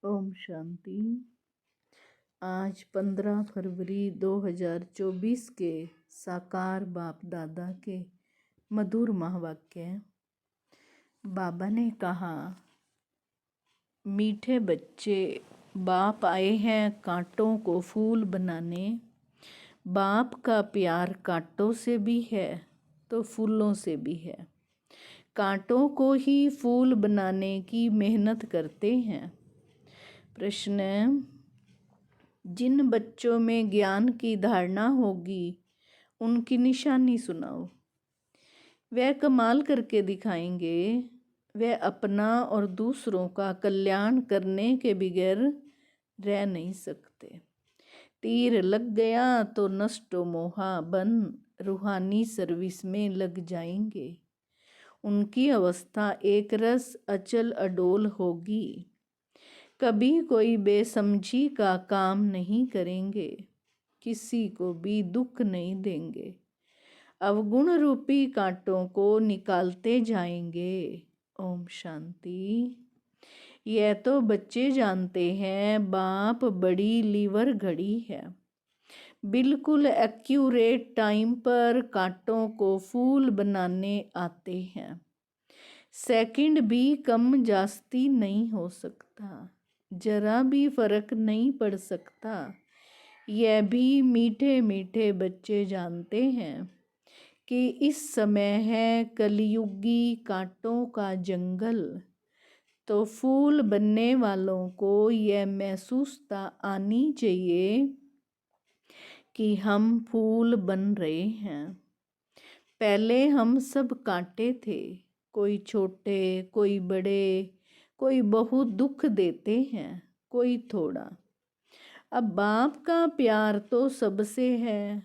ओम शांति। आज 15 फरवरी 2024 के साकार बाप दादा के मधुर महावाक्य। बाबा ने कहा, मीठे बच्चे, बाप आए हैं कांटों को फूल बनाने। बाप का प्यार कांटों से भी है तो फूलों से भी है। कांटों को ही फूल बनाने की मेहनत करते हैं। प्रश्न, जिन बच्चों में ज्ञान की धारणा होगी उनकी निशानी सुनाओ। वह कमाल करके दिखाएंगे। वह अपना और दूसरों का कल्याण करने के बगैर रह नहीं सकते। तीर लग गया तो नष्टो मोहा बन रूहानी सर्विस में लग जाएंगे। उनकी अवस्था एक रस अचल अडोल होगी। कभी कोई बेसमझी का काम नहीं करेंगे। किसी को भी दुख नहीं देंगे। अवगुण रूपी कांटों को निकालते जाएंगे। ओम शांति। यह तो बच्चे जानते हैं, बाप बड़ी लीवर घड़ी है। बिल्कुल एक्यूरेट टाइम पर कांटों को फूल बनाने आते हैं। सेकंड भी कम जास्ती नहीं हो सकता। जरा भी फर्क नहीं पड़ सकता। यह भी मीठे मीठे बच्चे जानते हैं कि इस समय है कलियुगी कांटों का जंगल। तो फूल बनने वालों को यह महसूसता आनी चाहिए कि हम फूल बन रहे हैं। पहले हम सब कांटे थे, कोई छोटे कोई बड़े, कोई बहुत दुख देते हैं, कोई थोड़ा। अब बाप का प्यार तो सबसे है।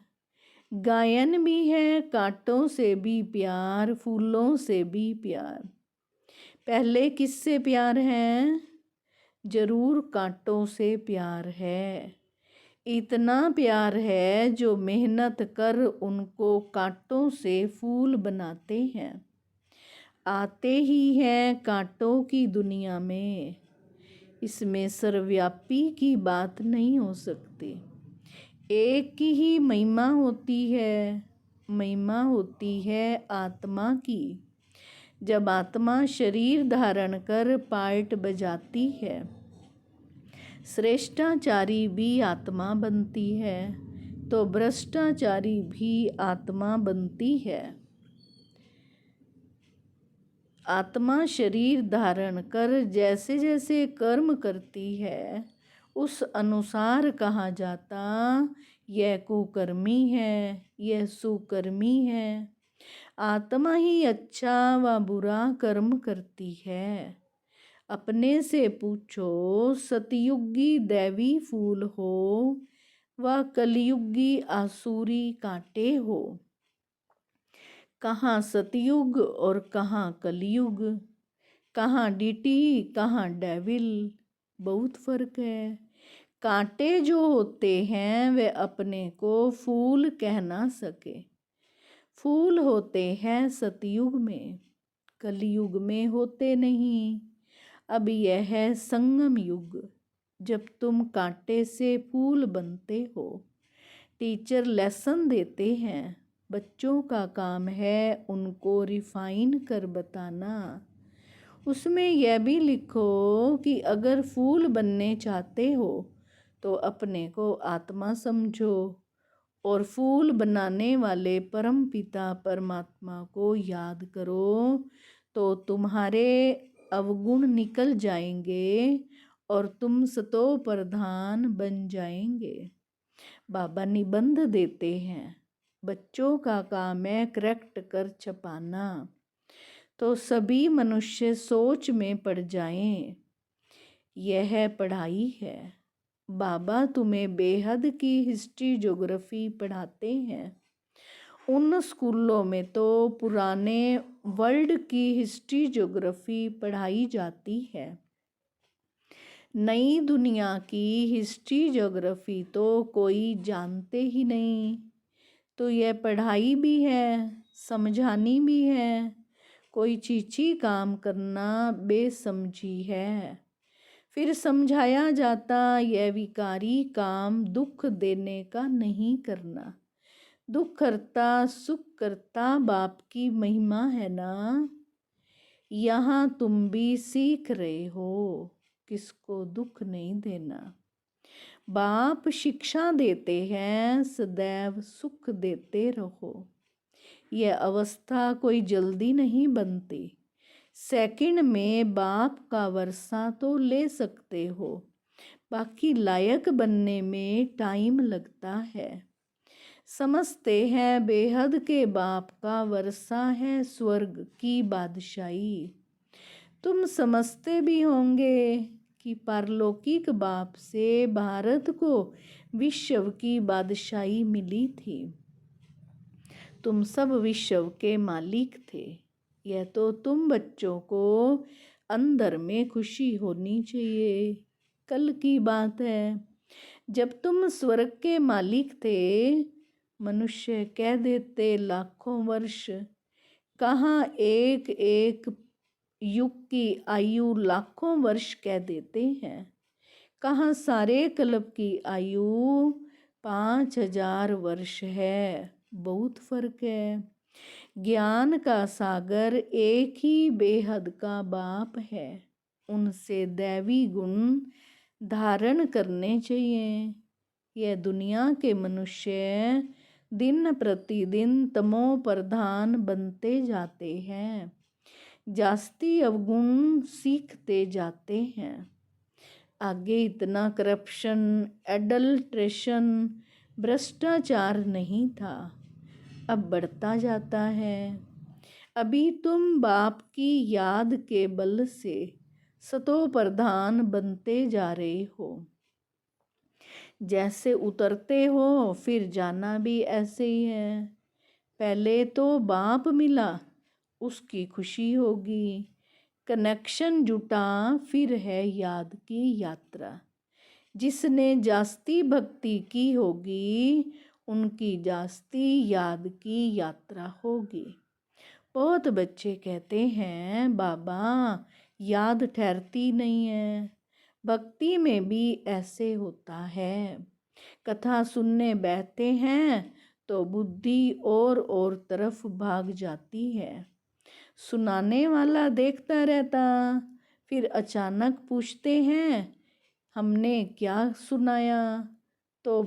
गायन भी है, कांटों से भी प्यार, फूलों से भी प्यार। पहले किससे प्यार है? जरूर कांटों से प्यार है। इतना प्यार है जो मेहनत कर उनको कांटों से फूल बनाते हैं। आते ही हैं कांटों की दुनिया में। इसमें सर्वव्यापी की बात नहीं हो सकती। एक की ही महिमा होती है। महिमा होती है आत्मा की। जब आत्मा शरीर धारण कर पार्ट बजाती है, श्रेष्ठाचारी भी आत्मा बनती है तो भ्रष्टाचारी भी आत्मा बनती है। आत्मा शरीर धारण कर जैसे जैसे कर्म करती है उस अनुसार कहा जाता, यह कुकर्मी है, यह सुकर्मी है। आत्मा ही अच्छा व बुरा कर्म करती है। अपने से पूछो, सतयुगी दैवी फूल हो व कलयुगी आसुरी कांटे हो। कहाँ सतयुग और कहाँ कलयुग, कहाँ डीटी कहाँ डेविल, बहुत फर्क है। कांटे जो होते हैं वे अपने को फूल कह ना सके। फूल होते हैं सतयुग में, कलयुग में होते नहीं। अब यह है संगम युग, जब तुम कांटे से फूल बनते हो। टीचर लेसन देते हैं, बच्चों का काम है उनको रिफाइन कर बताना। उसमें यह भी लिखो कि अगर फूल बनने चाहते हो तो अपने को आत्मा समझो और फूल बनाने वाले परम पिता परमात्मा को याद करो, तो तुम्हारे अवगुण निकल जाएंगे और तुम सतो प्रधान बन जाएंगे। बाबा निबंध देते हैं, बच्चों का काम है करेक्ट कर छपाना, तो सभी मनुष्य सोच में पड़ जाएं। यह पढ़ाई है। बाबा तुम्हें बेहद की हिस्ट्री ज्योग्राफी पढ़ाते हैं। उन स्कूलों में तो पुराने वर्ल्ड की हिस्ट्री ज्योग्राफी पढ़ाई जाती है। नई दुनिया की हिस्ट्री ज्योग्राफी तो कोई जानते ही नहीं। तो यह पढ़ाई भी है, समझानी भी है। कोई चीची काम करना बेसमझी है। फिर समझाया जाता यह विकारी काम दुख देने का नहीं करना। दुख करता सुख करता बाप की महिमा है ना। यहाँ तुम भी सीख रहे हो किसको दुख नहीं देना। बाप शिक्षा देते हैं सदैव सुख देते रहो। यह अवस्था कोई जल्दी नहीं बनती। सेकंड में बाप का वर्षा तो ले सकते हो, बाकी लायक बनने में टाइम लगता है। समझते हैं बेहद के बाप का वर्षा है स्वर्ग की बादशाही। तुम समझते भी होंगे कि पारलौकिक बाप से भारत को विश्व की बादशाही मिली थी। तुम सब विश्व के मालिक थे। यह तो तुम बच्चों को अंदर में खुशी होनी चाहिए। कल की बात है, जब तुम स्वर्ग के मालिक थे, मनुष्य कह देते लाखों वर्ष, कहाँ एक एक युग की आयु लाखों वर्ष कह देते हैं। कहाँ सारे कल्प की आयु 5000 वर्ष है। बहुत फर्क है। ज्ञान का सागर एक ही बेहद का बाप है। उनसे दैवी गुण धारण करने चाहिए। यह दुनिया के मनुष्य दिन प्रतिदिन तमो प्रधान बनते जाते हैं, जास्ती अवगुण सीखते जाते हैं। आगे इतना करप्शन, एडल्ट्रेशन, भ्रष्टाचार नहीं था, अब बढ़ता जाता है। अभी तुम बाप की याद के बल से सतो प्रधान बनते जा रहे हो। जैसे उतरते हो फिर जाना भी ऐसे ही है। पहले तो बाप मिला, उसकी खुशी होगी, कनेक्शन जुटा, फिर है याद की यात्रा। जिसने जास्ती भक्ति की होगी उनकी जास्ती याद की यात्रा होगी। बहुत बच्चे कहते हैं बाबा याद ठहरती नहीं है। भक्ति में भी ऐसे होता है। कथा सुनने बैठते हैं तो बुद्धि और तरफ भाग जाती है। सुनाने वाला देखता रहता, फिर अचानक पूछते हैं हमने क्या सुनाया, तो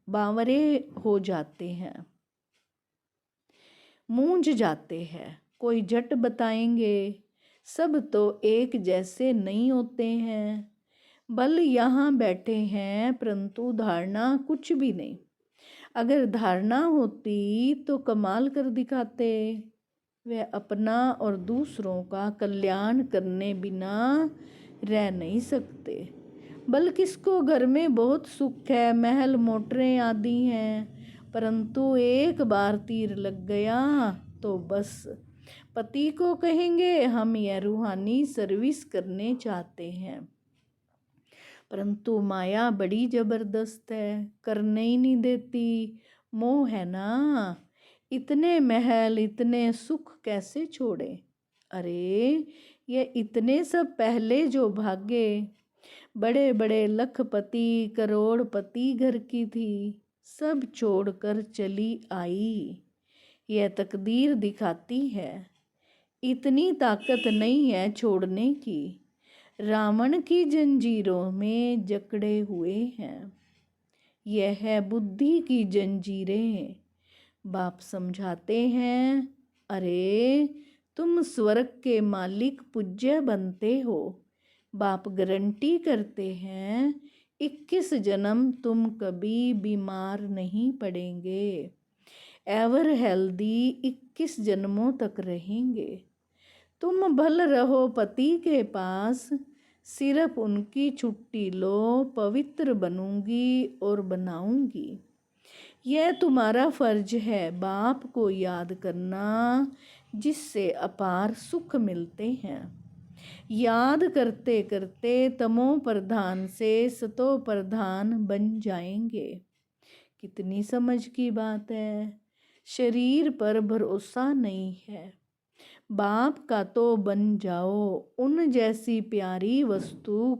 बावरे हो जाते हैं, मूंझ जाते हैं। कोई झट बताएंगे, सब तो एक जैसे नहीं होते हैं। बल यहाँ बैठे हैं परंतु धारणा कुछ भी नहीं। अगर धारणा होती तो कमाल कर दिखाते। वे अपना और दूसरों का कल्याण करने बिना रह नहीं सकते। बल किसको घर में बहुत सुख है, महल मोटरें आदि हैं, परंतु एक बार तीर लग गया तो बस पति को कहेंगे हम यह रूहानी सर्विस करने चाहते हैं, परंतु माया बड़ी जबरदस्त है, करने ही नहीं देती। मोह है ना। इतने महल इतने सुख कैसे छोड़े। अरे ये इतने सब पहले जो भागे, बड़े बड़े लखपति करोड़पति घर की थी, सब छोड़कर चली आई। यह तकदीर दिखाती है। इतनी ताकत नहीं है छोड़ने की। रावण की जंजीरों में जकड़े हुए हैं। यह है बुद्धि की जंजीरें। बाप समझाते हैं, अरे तुम स्वर्ग के मालिक पूज्य बनते हो। बाप गारंटी करते हैं 21 जन्म तुम कभी बीमार नहीं पड़ेंगे। एवर हेल्दी 21 जन्मों तक रहेंगे। तुम भल रहो पति के पास, सिर्फ उनकी छुट्टी लो, पवित्र बनूंगी और बनाऊंगी। यह तुम्हारा फर्ज है बाप को याद करना, जिससे अपार सुख मिलते हैं। याद करते करते तमो प्रधान से सतो प्रधान बन जाएंगे। कितनी समझ की बात है। शरीर पर भरोसा नहीं है। बाप का तो बन जाओ। उन जैसी प्यारी वस्तु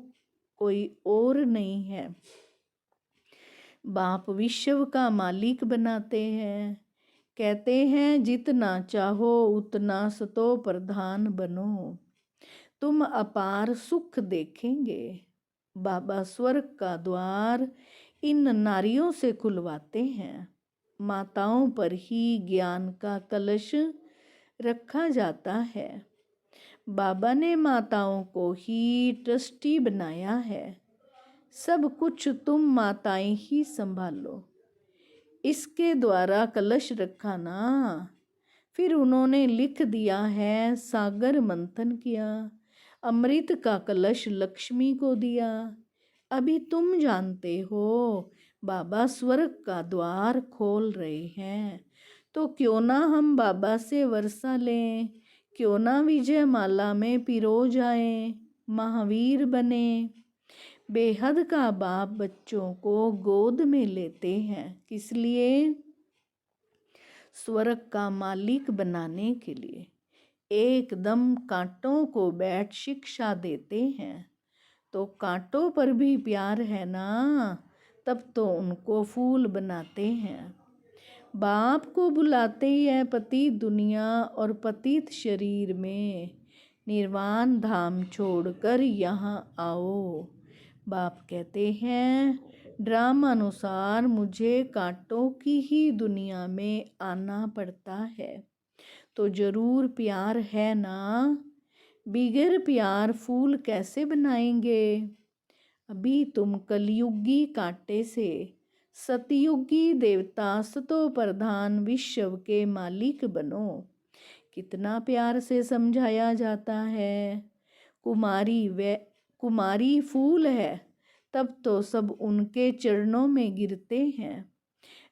कोई और नहीं है। बाप विश्व का मालिक बनाते हैं, कहते हैं जितना चाहो उतना सतो प्रधान बनो, तुम अपार सुख देखेंगे। बाबा स्वर्ग का द्वार इन नारियों से खुलवाते हैं। माताओं पर ही ज्ञान का कलश रखा जाता है। बाबा ने माताओं को ही ट्रस्टी बनाया है। सब कुछ तुम माताएं ही संभालो। इसके द्वारा कलश रखा ना। फिर उन्होंने लिख दिया है, सागर मंथन किया, अमृत का कलश लक्ष्मी को दिया। अभी तुम जानते हो बाबा स्वर्ग का द्वार खोल रहे हैं, तो क्यों ना हम बाबा से वर्षा लें, क्यों ना विजय माला में पिरो जाएं, महावीर बने। बेहद का बाप बच्चों को गोद में लेते हैं, किस लिए? स्वर्ग का मालिक बनाने के लिए। एकदम कांटों को बैठ शिक्षा देते हैं, तो कांटों पर भी प्यार है ना, तब तो उनको फूल बनाते हैं। बाप को बुलाते हैं पतित दुनिया और पतित शरीर में, निर्वाण धाम छोड़कर यहाँ आओ। बाप कहते हैं ड्रामानुसार मुझे कांटों की ही दुनिया में आना पड़ता है, तो जरूर प्यार है ना। बिगर प्यार फूल कैसे बनाएंगे? अभी तुम कलयुगी कांटे से सतयुगी देवता सतो प्रधान विश्व के मालिक बनो। कितना प्यार से समझाया जाता है। कुमारी फूल है, तब तो सब उनके चरणों में गिरते हैं।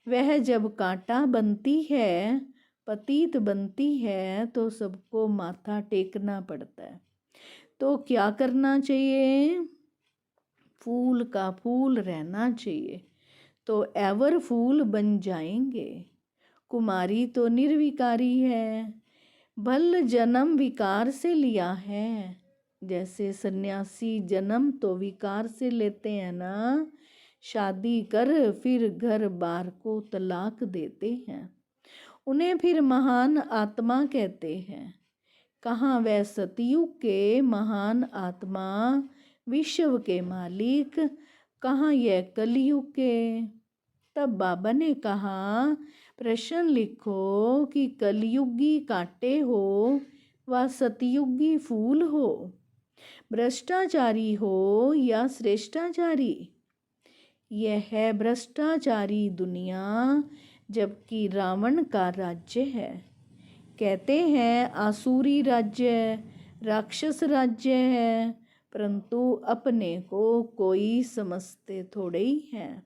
वह जब कांटा बनती है, पतित बनती है, तो सबको माथा टेकना पड़ता है। तो क्या करना चाहिए? फूल का फूल रहना चाहिए, तो एवर फूल बन जाएंगे। कुमारी तो निर्विकारी है, भल जन्म विकार से लिया है। जैसे सन्यासी जन्म तो विकार से लेते हैं ना, शादी कर फिर घर बार को तलाक देते हैं। उन्हें फिर महान आत्मा कहते हैं। कहाँ वह सतयुग के महान आत्मा, विश्व के मालिक, कहाँ यह कलयुग के? तब बाबा ने कहा प्रश्न लिखो कि कलयुगी कांटे हो व सतयुगी फूल हो, भ्रष्टाचारी हो या श्रेष्ठाचारी। यह है भ्रष्टाचारी दुनिया, जबकि रावण का राज्य है। कहते हैं आसुरी राज्य, राक्षस राज्य है, परंतु अपने को कोई समझते थोड़े ही हैं।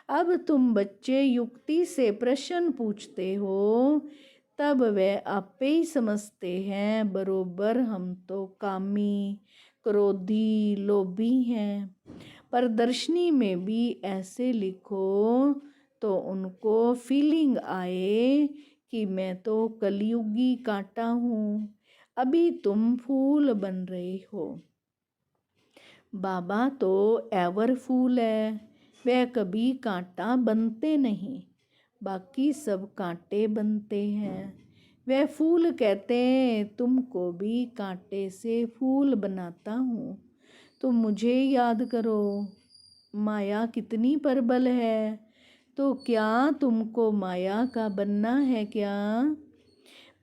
अब तुम बच्चे युक्ति से प्रश्न पूछते हो, तब वे आपे ही समझते हैं बरोबर हम तो कामी, क्रोधी, लोभी हैं। प्रदर्शनी में भी ऐसे लिखो तो उनको फीलिंग आए कि मैं तो कलयुगी कांटा हूँ, अभी तुम फूल बन रहे हो। बाबा तो एवर फूल है, वह कभी कांटा बनते नहीं, बाकी सब कांटे बनते हैं। वह फूल कहते हैं तुमको भी कांटे से फूल बनाता हूँ, तुम मुझे याद करो। माया कितनी प्रबल है, तो क्या तुमको माया का बनना है क्या?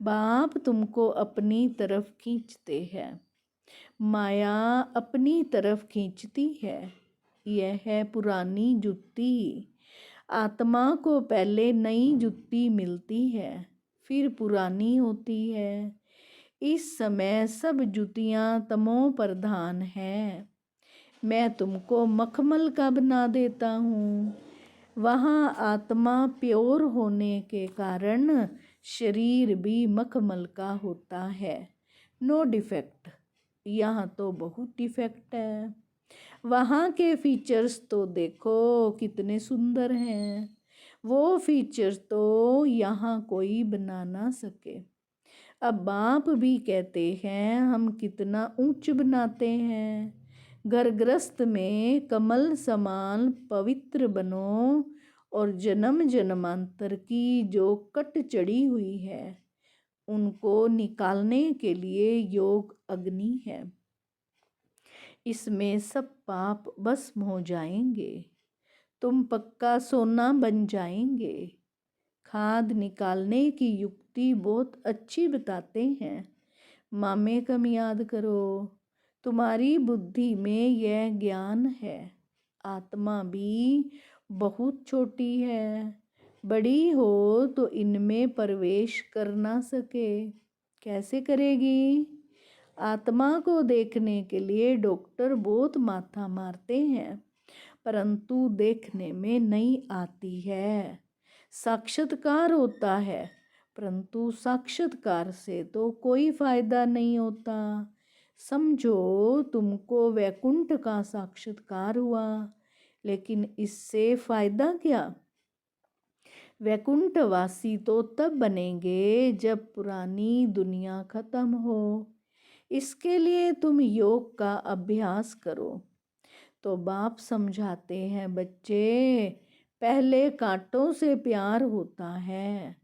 बाप तुमको अपनी तरफ खींचते हैं, माया अपनी तरफ खींचती है। यह है पुरानी जुत्ती। आत्मा को पहले नई जुत्ती मिलती है, फिर पुरानी होती है। इस समय सब जुतियाँ तमो प्रधान हैं। मैं तुमको मखमल का बना देता हूँ। वहाँ आत्मा प्योर होने के कारण शरीर भी मखमल का होता है, नो डिफेक्ट। यहाँ तो बहुत डिफेक्ट है। वहाँ के फीचर्स तो देखो कितने सुंदर हैं, वो फीचर्स तो यहाँ कोई बना ना सके। अब बाप भी कहते हैं हम कितना ऊंच बनाते हैं, घर गृहस्थ में कमल समान पवित्र बनो और जन्म जन्मांतर की जो कट चढ़ी हुई है उनको निकालने के लिए योग अग्नि है। इसमें सब पाप भस्म हो जाएंगे, तुम पक्का सोना बन जाएंगे। खाद निकालने की युक्ति बहुत अच्छी बताते हैं। मामे कम याद करो, तुम्हारी बुद्धि में यह ज्ञान है। आत्मा भी बहुत छोटी है, बड़ी हो तो इनमें प्रवेश कर ना सके। कैसे करेगी? आत्मा को देखने के लिए डॉक्टर बहुत माथा मारते हैं, परंतु देखने में नहीं आती है। साक्षात्कार होता है, परंतु साक्षात्कार से तो कोई फायदा नहीं होता। समझो तुमको वैकुंठ का साक्षात्कार हुआ, लेकिन इससे फायदा क्या? वैकुंठवासी तो तब बनेंगे जब पुरानी दुनिया खत्म हो। इसके लिए तुम योग का अभ्यास करो। तो बाप समझाते हैं, बच्चे पहले कांटों से प्यार होता है,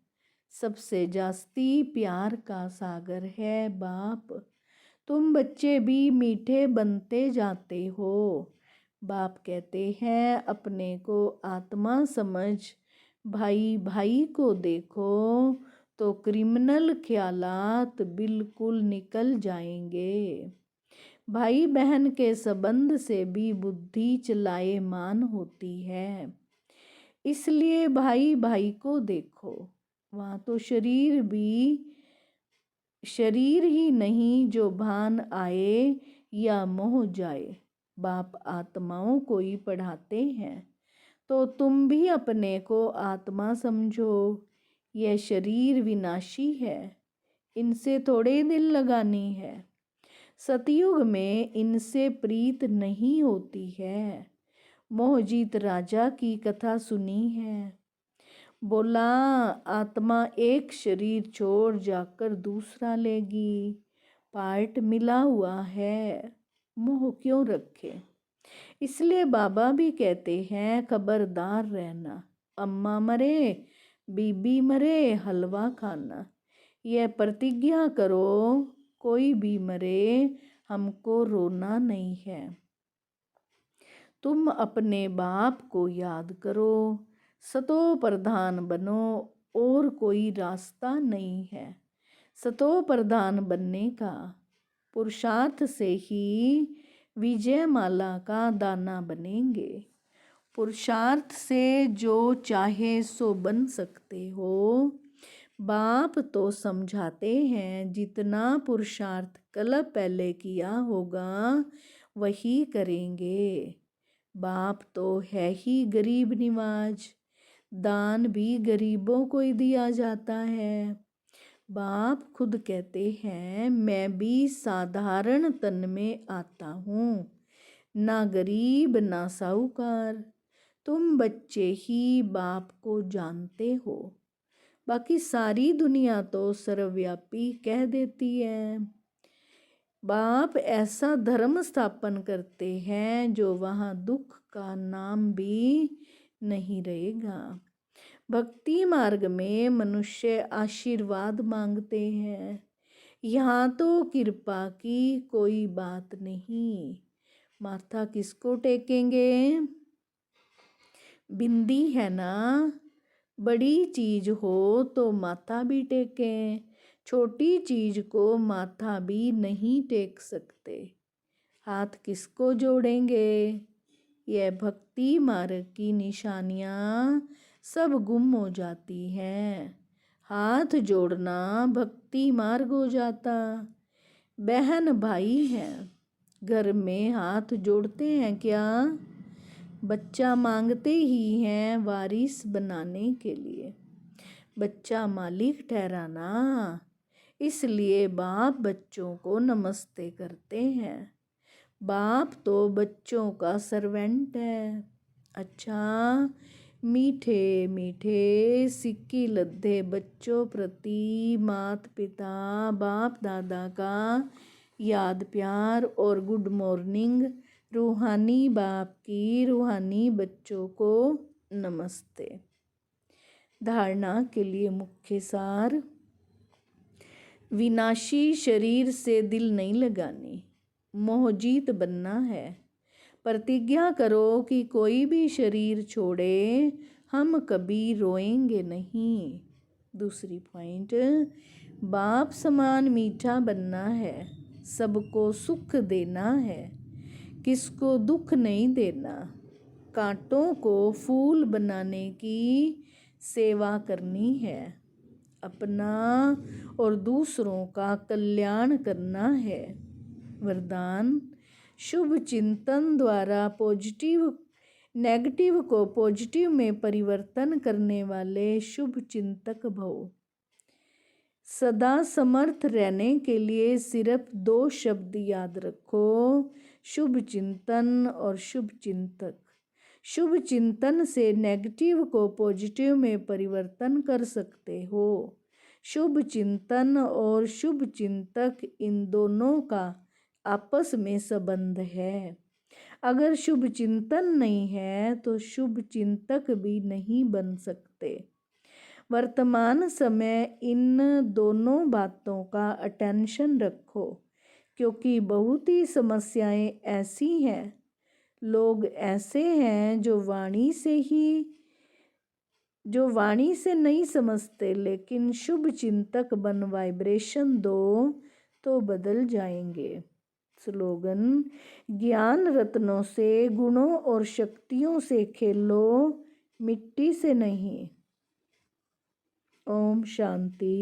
सबसे जास्ती प्यार का सागर है बाप। तुम बच्चे भी मीठे बनते जाते हो। बाप कहते हैं अपने को आत्मा समझ, भाई भाई को देखो तो क्रिमिनल ख्यालात बिल्कुल निकल जाएंगे। भाई बहन के संबंध से भी बुद्धि चलायमान होती है। इसलिए भाई भाई को देखो, वहाँ तो शरीर ही नहीं जो भान आए या मोह जाए। बाप आत्माओं को ही पढ़ाते हैं, तो तुम भी अपने को आत्मा समझो। यह शरीर विनाशी है, इनसे थोड़े दिल लगानी है। सतयुग में इनसे प्रीत नहीं होती है। मोहजीत राजा की कथा सुनी है। बोला आत्मा एक शरीर छोड़ जाकर दूसरा लेगी, पार्ट मिला हुआ है, मोह क्यों रखे। इसलिए बाबा भी कहते हैं खबरदार रहना, अम्मा मरे बीबी मरे हलवा खाना। यह प्रतिज्ञा करो कोई भी मरे हमको रोना नहीं है। तुम अपने बाप को याद करो, सतो प्रधान बनो और कोई रास्ता नहीं है। सतो प्रधान बनने का पुरुषार्थ से ही विजय माला का दाना बनेंगे। पुरुषार्थ से जो चाहे सो बन सकते हो। बाप तो समझाते हैं जितना पुरुषार्थ कल पहले किया होगा वही करेंगे। बाप तो है ही गरीब निवाज, दान भी गरीबों को ही दिया जाता है। बाप खुद कहते हैं मैं भी साधारण तन में आता हूँ, ना गरीब ना साहूकार। तुम बच्चे ही बाप को जानते हो, बाकी सारी दुनिया तो सर्वव्यापी कह देती है। बाप ऐसा धर्म स्थापन करते हैं जो वहाँ दुख का नाम भी नहीं रहेगा। भक्ति मार्ग में मनुष्य आशीर्वाद मांगते हैं, यहाँ तो कृपा की कोई बात नहीं। माथा किसको टेकेंगे? बिंदी है ना, बड़ी चीज हो तो माथा भी टेकें, छोटी चीज को माथा भी नहीं टेक सकते। हाथ किसको जोड़ेंगे? यह भक्ति मार्ग की निशानियाँ सब गुम हो जाती हैं। हाथ जोड़ना भक्ति मार्ग हो जाता। बहन भाई हैं, घर में हाथ जोड़ते हैं क्या? बच्चा मांगते ही हैं वारिस बनाने के लिए, बच्चा मालिक ठहराना। इसलिए बाप बच्चों को नमस्ते करते हैं। बाप तो बच्चों का सर्वेंट है। अच्छा, मीठे मीठे सिक्की लद्दे बच्चों प्रति माता पिता बाप दादा का याद प्यार और गुड मॉर्निंग रूहानी बाप की रूहानी बच्चों को नमस्ते। धारणा के लिए मुख्य सार। विनाशी शरीर से दिल नहीं लगानी, मोहजीत बनना है। प्रतिज्ञा करो कि कोई भी शरीर छोड़े हम कभी रोएंगे नहीं। दूसरी पॉइंट, बाप समान मीठा बनना है, सबको सुख देना है, किसको दुख नहीं देना। कांटों को फूल बनाने की सेवा करनी है, अपना और दूसरों का कल्याण करना है। वरदान, शुभ चिंतन द्वारा नेगेटिव को पॉजिटिव में परिवर्तन करने वाले शुभ चिंतक भव। सदा समर्थ रहने के लिए सिर्फ 2 शब्द याद रखो, शुभ चिंतन और शुभ चिंतक। शुभ चिंतन से नेगेटिव को पॉजिटिव में परिवर्तन कर सकते हो। शुभ चिंतन और शुभ चिंतक, इन दोनों का आपस में संबंध है। अगर शुभ चिंतन नहीं है तो शुभ चिंतक भी नहीं बन सकते। वर्तमान समय इन दोनों बातों का अटेंशन रखो, क्योंकि बहुत ही समस्याएं ऐसी हैं, लोग ऐसे हैं जो वाणी से नहीं समझते, लेकिन शुभ चिंतक बन वाइब्रेशन दो तो बदल जाएंगे। स्लोगन, ज्ञान रत्नों से, गुणों और शक्तियों से खेलो, मिट्टी से नहीं। ओम शांति।